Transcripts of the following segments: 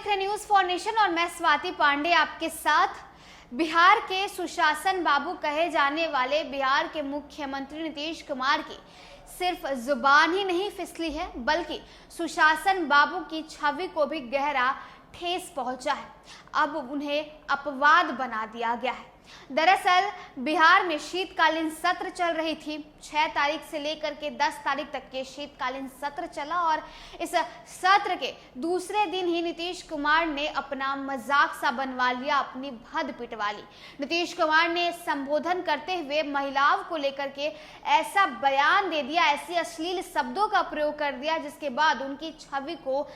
देख रहे news for nation और मैं स्वाति पांडे आपके साथ। बिहार के सुशासन बाबू कहे जाने वाले बिहार के मुख्यमंत्री नीतीश कुमार की सिर्फ जुबान ही नहीं फिसली है, बल्कि सुशासन बाबू की छवि को भी गहरा ठेस पहुंचा है। अब उन्हें अपवाद बना दिया गया है। दरअसल बिहार में शीतकालीन सत्र चल रही थी। 6 तारीख से लेकर के 10 तारीख तक के शीतकालीन सत्र चला और इस सत्र के दूसरे दिन ही नीतीश कुमार ने अपना मजाक सा बनवा लिया, अपनी भद पिटवा ली। नीतीश कुमार ने संबोधन करते हुए महिलाओं को लेकर के ऐसा बयान दे दिया, ऐसे अश्लील शब्दों का प्रयोग कर दिया, जिसके बाद उनकी छवि को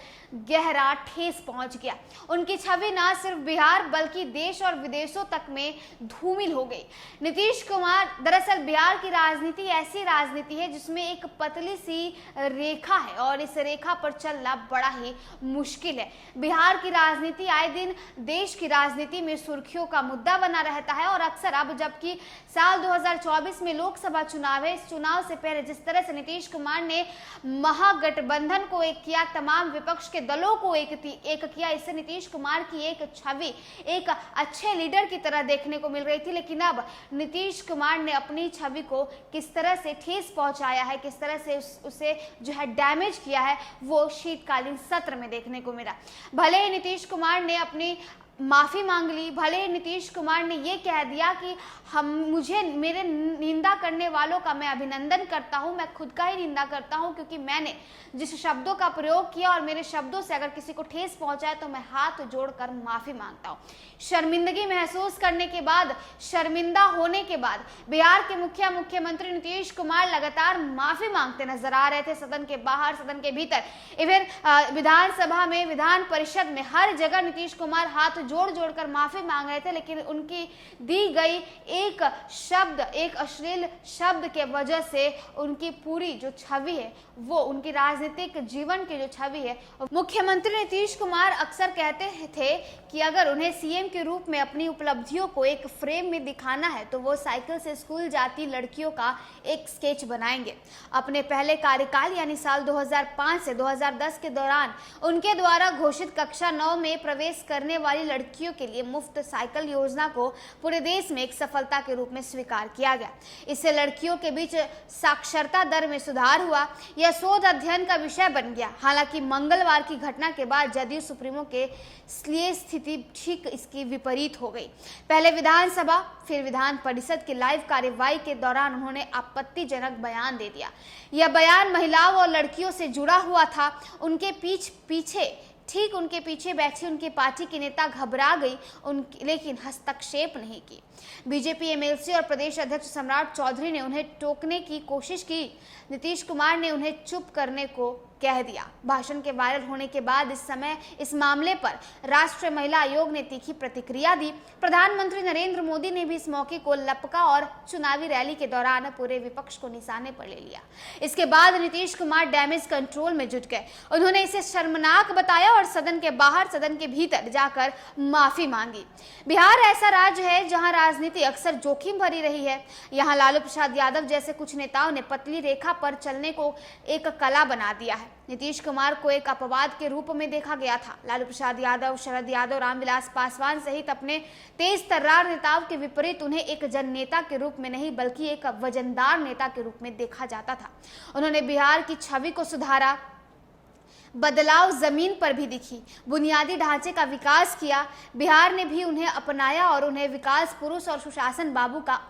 गहरा ठेस पहुंच गया। उनकी छवि न सिर्फ बिहार बल्कि देश और विदेशों तक में धूमिल हो गई। नीतीश कुमार दरअसल बिहार की राजनीति ऐसी राजनीति है जिसमें एक पतली सी रेखा है और इस रेखा पर चलना बड़ा ही मुश्किल है। बिहार की राजनीति आए दिन देश की राजनीति में सुर्खियों का मुद्दा बना रहता है और अक्सर अब जबकि साल 2024 में लोकसभा चुनाव है, इस चुनाव से पहले जिस तरह से नीतीश कुमार ने महागठबंधन को एक किया, तमाम विपक्ष के दलों को एक किया, इससे नीतीश कुमार की एक छवि एक अच्छे लीडर की तरह देखने को मिल रही थी। लेकिन अब नीतीश कुमार ने अपनी छवि को किस तरह से ठेस पहुंचाया है, किस तरह से उसे जो है डैमेज किया है, वो शीतकालीन सत्र में देखने को मिला। भले ही नीतीश कुमार ने अपनी माफी मांग ली, भले ही नीतीश कुमार ने ये कह दिया कि मेरे निंदा करने वालों का मैं अभिनंदन करता हूं, मैं खुद का ही निंदा करता हूं, क्योंकि मैंने जिस शब्दों का प्रयोग किया और मेरे शब्दों से अगर किसी को ठेस पहुंचाए तो मैं हाथ जोड़कर माफी मांगता हूं। शर्मिंदगी महसूस करने के बाद, शर्मिंदा होने के बाद बिहार के मुख्यमंत्री नीतीश कुमार लगातार माफी मांगते नजर आ रहे थे, सदन के बाहर, सदन के भीतर, इवन विधानसभा में, विधान परिषद में, हर जगह नीतीश कुमार हाथ जोड़कर माफी मांग रहे थे। लेकिन उनकी दी गई एक शब्द, एक अश्लील शब्द के वजह से उनकी पूरी जो छवि है, वो उनकी राजनीतिक जीवन की जो छवि है, मुख्यमंत्री नीतीश कुमार अक्सर कहते थे कि अगर उन्हें सीएम के रूप में अपनी उपलब्धियों को एक फ्रेम में दिखाना है तो वो साइकिल से स्कूल जाती लड़कियों का एक स्केच बनाएंगे। अपने पहले कार्यकाल यानी साल 2005 से 2010 के दौरान उनके द्वारा घोषित कक्षा 9 में प्रवेश करने वाली लड़कियों के लिए मुफ्त साइकिल योजना को पूरे देश में एक सफलता के रूप में स्वीकार किया गया। इससे लड़कियों के बीच साक्षरता दर में सुधार हुआ। यह शोध अध्ययन का विषय बन गया। हालांकि मंगलवार की घटना के बाद जदयू सुप्रीमो के लिए स्थिति ठीक इसकी विपरीत हो गई। पहले विधानसभा फिर विधान परिषद की लाइव कार्यवाही के दौरान उन्होंने आपत्तिजनक बयान दे दिया। यह बयान महिलाओं और लड़कियों से जुड़ा हुआ था। उनके पीछे बैठी उनकी पार्टी की नेता घबरा गई, लेकिन हस्तक्षेप नहीं की। बीजेपी एमएलसी और प्रदेश अध्यक्ष सम्राट चौधरी ने उन्हें टोकने की कोशिश की। नीतीश कुमार ने उन्हें चुप करने को कह दिया। भाषण के वायरल होने के बाद इस मामले पर राष्ट्रीय महिला आयोग ने तीखी प्रतिक्रिया दी। प्रधानमंत्री नरेंद्र मोदी ने भी इस मौके को लपका और चुनावी रैली के दौरान पूरे विपक्ष को निशाने पर ले लिया। इसके बाद नीतीश कुमार डैमेज कंट्रोल में जुट गए। उन्होंने इसे शर्मनाक बताया और सदन के बाहर, सदन के भीतर जाकर माफी मांगी। बिहार ऐसा राज्य है जहां राजनीति अक्सर जोखिम भरी रही है। यहाँ लालू प्रसाद यादव जैसे कुछ नेताओं ने पतली रेखा पर चलने को एक कला बना दिया है। नीतीश कुमार को एक अपवाद के रूप में देखा गया था। लालू प्रसाद यादव, शरद यादव, रामविलास पासवान सहित अपने तेज तर्रार नेताओं के विपरीत उन्हें एक जननेता के रूप में नहीं बल्कि एक वजनदार नेता के रूप में देखा जाता था। उन्होंने बिहार की छवि को सुधारा, बदलाव जमीन पर भी दिखी, बुनियादी ढांचे का विकास किया। बिहार ने भी उन्हें अपनाया और उन्हें विकास पुरुष और सुशासन बाबू का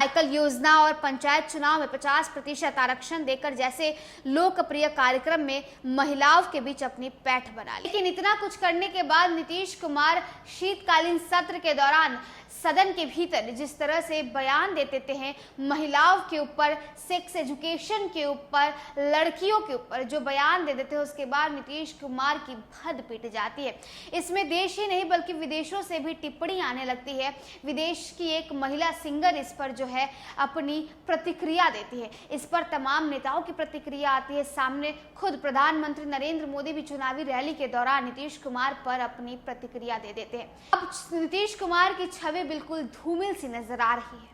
साइकिल योजना और पंचायत चुनाव में 50% आरक्षण देकर जैसे लोकप्रिय कार्यक्रम में महिलाओं के बीच अपनी पैठ बना ली। लेकिन इतना कुछ करने के बाद नीतीश कुमार शीतकालीन सत्र के दौरान सदन के भीतर जिस तरह से बयान देते हैं, महिलाओं के ऊपर, सेक्स एजुकेशन के ऊपर, लड़कियों के ऊपर जो बयान दे देते हैं, उसके बाद नीतीश कुमार की भद पिट जाती है। इसमें देश ही नहीं बल्कि विदेशों से भी टिप्पणी आने लगती है। विदेश की एक महिला सिंगर इस पर जो है अपनी प्रतिक्रिया देती है। इस पर तमाम नेताओं की प्रतिक्रिया आती है सामने। खुद प्रधानमंत्री नरेंद्र मोदी भी चुनावी रैली के दौरान नीतीश कुमार पर अपनी प्रतिक्रिया दे देते हैं। अब नीतीश कुमार की छवि बिल्कुल धूमिल सी नजर आ रही है।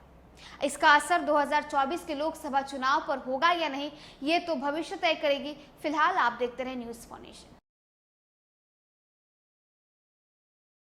इसका असर 2024 के लोकसभा चुनाव पर होगा या नहीं, ये तो भविष्य तय करेगी। फिलहाल आप देखते रहे न्यूज़ फॉर नेशन।